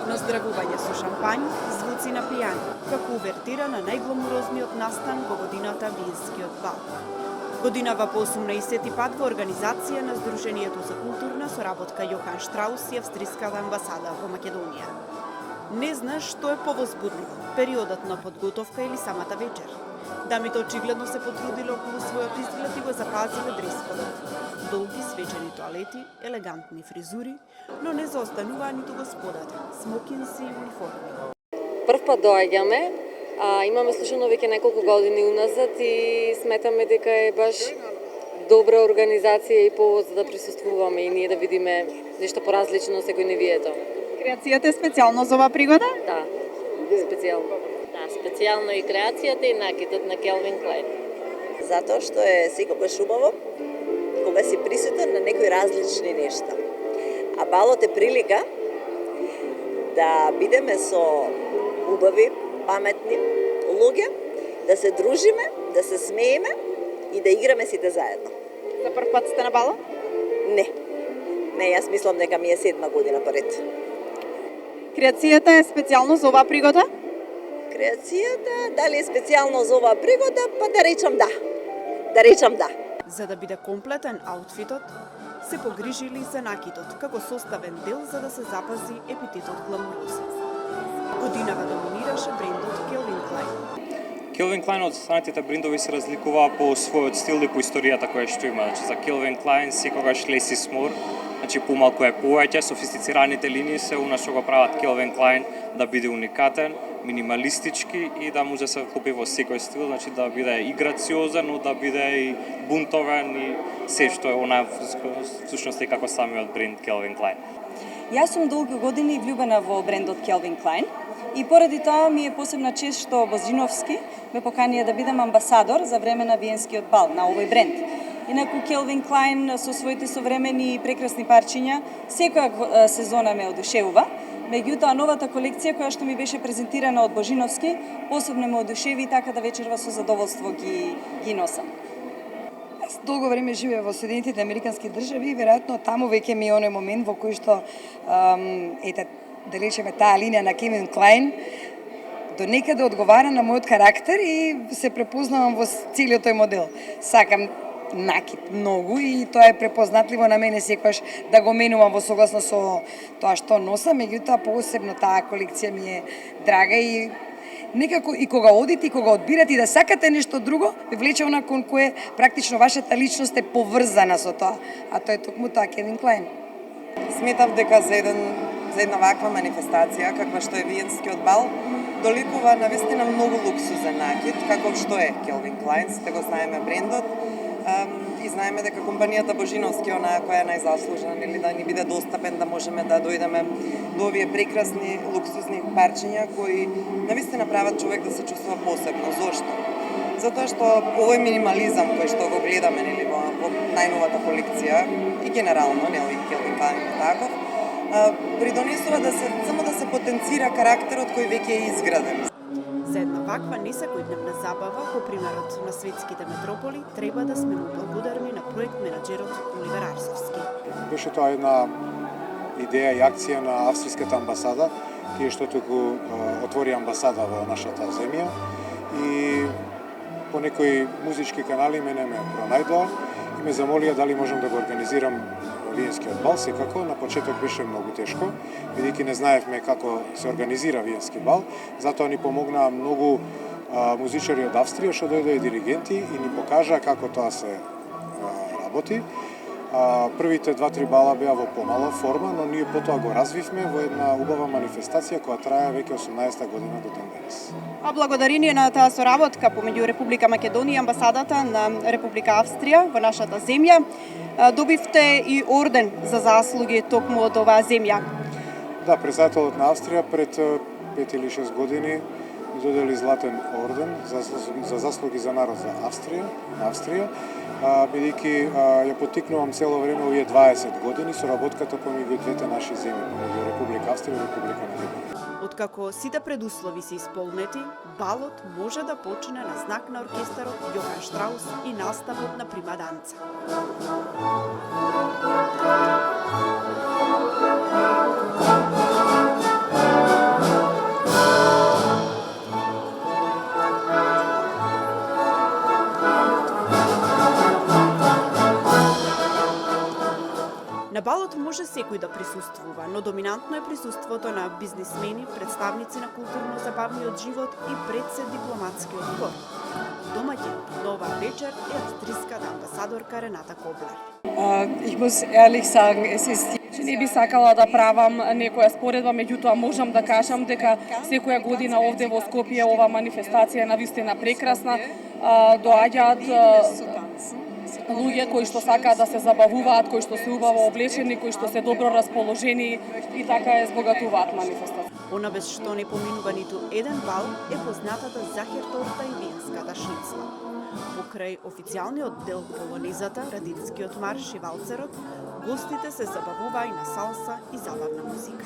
Наздравување со шампањ, звуци на пијани, како увертира на најгламурозниот настан во годината Виенскиот бал. Годинава по 18 пат во организација на Сдруженијето за културна соработка Јохан Штраус и Австриската амбасада во Македонија. Не знаеш што е повозбудливо, периодот на подготовка или самата вечер. Дамите очигледно се потрудиле околу својот изглед и го запазиле дрес-кодот. Долги свечени тоалети, елегантни фризури, но не заостануваа ниту господата, смокинси и униформи. Прв пат доаѓаме, имаме слушано веќе неколку години уназад и сметаме дека е баш добра организација и повод за да присуствуваме и ние да видиме нешто поразлично од секој невието. Креацијата е специјално за оваа пригода? Да, специјално. Да, специјално и креацијата и накидот на Келвин Клайн. Затоа што е секогаш убаво кога си присутен на некои различни нешта. А балот е прилика да бидеме со убави, паметни луѓе, да се дружиме, да се смееме и да играме сите заедно. За прв пат сте на бала? Не, јас мислам дека ми е 7 година поред. Креацијата е специјално за оваа пригода? Креацијата, дали е специјално за оваа пригода, па да речам да. Да речам да. За да биде комплетен аутфитот, се погрижили за накидот како составен дел за да се запази епитетот гламурозен. Годинава доминираше брендот Келвин Клайн. Келвин Клайн од останатите брендови се разликува по својот стил и по историјата која што има. За Келвин Клайн секогаш less is more, помалку е повеќе, софистицираните линии се она што го прават Келвин Клайн да биде уникатен, минималистички и да може да се вклопи во секој стил, да биде и грациозен, но да биде и бунтовен и се што е она всушност и како самиот бренд Келвин Клайн. Јас сум долги години влюбена во брендот Келвин Клайн и поради тоа ми е посебна чест што Божиновски ме поканија да бидам амбасадор за време на Виенскиот бал на овој бренд. Инаку Келвин Клайн со своите современи и прекрасни парчиња секоја сезона ме одушевува. Меѓутоа, новата колекција која што ми беше презентирана од Божиновски посебно ме одушеви и така да вечерва со задоволство ги носам. Јас долго време живеев во Соединетите Американски држави и веројатно таму веќе ми е оној момент во кој што да речеме таа линија на Келвин Клайн до некаде одговара на мојот карактер и се препознавам во целиот тој модел. Сакам накид многу и тоа е препознатливо на мене секогаш да го менувам во согласно со тоа што носам, меѓутоа посебно таа колекција ми е драга и некако и кога одите и кога одбирате и да сакате нешто друго, ве влече она кон кое практично вашата личност е поврзана со тоа, а тоа е токму тоа Келвин Клайн. Сметав дека за една ваква манифестација, каква што е Виенскиот бал, доликува навистина многу луксузен накид, каков што е Келвин Клайн, сите го знаеме брендот, и знаеме дека компанијата Божиновски онаа која е најзаслужена или да ни биде достапен да можеме да дојдеме до овие прекрасни луксузни парчиња кои навистина прават човек да се чувствува посебно. Зошто? Затоа што овој минимализам кој што го гледаме нели во најновата колекција и генерално нели Келвин Клайн е таков, придонесува само да се потенцира карактерот кој веќе е изграден. За една ваква несекојдневна забава, по примерот на светските метрополи, треба да сме му благодарни на проект менаџерот Оливер Арсовски. Беше тоа една идеја и акција на Австриската амбасада, тие што туку отвори амбасада во нашата земја и по некои музички канали мене ме пронајдоа и ме замолија дали можам да го организирам Виенскиот бал. Секако на почеток беше многу тешко, бидејќи не знаевме како се организира Виенски бал, затоа ни помогнаа многу музичари од Австрија што дојдоа и диригенти и ни покажаа како тоа се работи. Првите 2-3 бала беа во помала форма, но ние потоа го развивме во една убава манифестација која трае веќе 18-та година до ден денес. А благодарение на таа соработка помеѓу Република Македонија и амбасадата на Република Австрија во нашата земја, добивте и орден за заслуги токму од оваа земја. Да, председателот на Австрија пред 5 или 6 години ми додели златен орден за заслуги за народ за Австрија, бидејќи ја поттикнувам цело време овие 20 години соработката помеѓу двете наши земји, помеѓу Република Австрија и Република Македонија. Откако сите предуслови се исполнети, балот може да почне на знак на оркестарот Јохан Штраус и наставот на примаданца. може секој да присуствува, но доминантно е присуството на бизнисмени, представници на културно-забавниот живот и председ дипломатскиот двор. Домаќин на оваа вечер е австриската амбасадорка Рената Коблер. Ich muss ehrlich sagen, es ist не би сакала да правам некоја споредба, меѓутоа можам да кажам дека секоја година овде во Скопје ова манифестација е навистина прекрасна. Доаѓаат луѓе кои што сакаат да се забавуваат, кои што се убаво облечени, кои што се добро расположени и така е збогатуваат манифестација. Она без што не поминува ниту еден бал е познатата захерторта и виенската шницла. Покрај официјалниот дел полонезата, радинскиот марш и валцерот, гостите се забавуваа и на салса и забавна музика.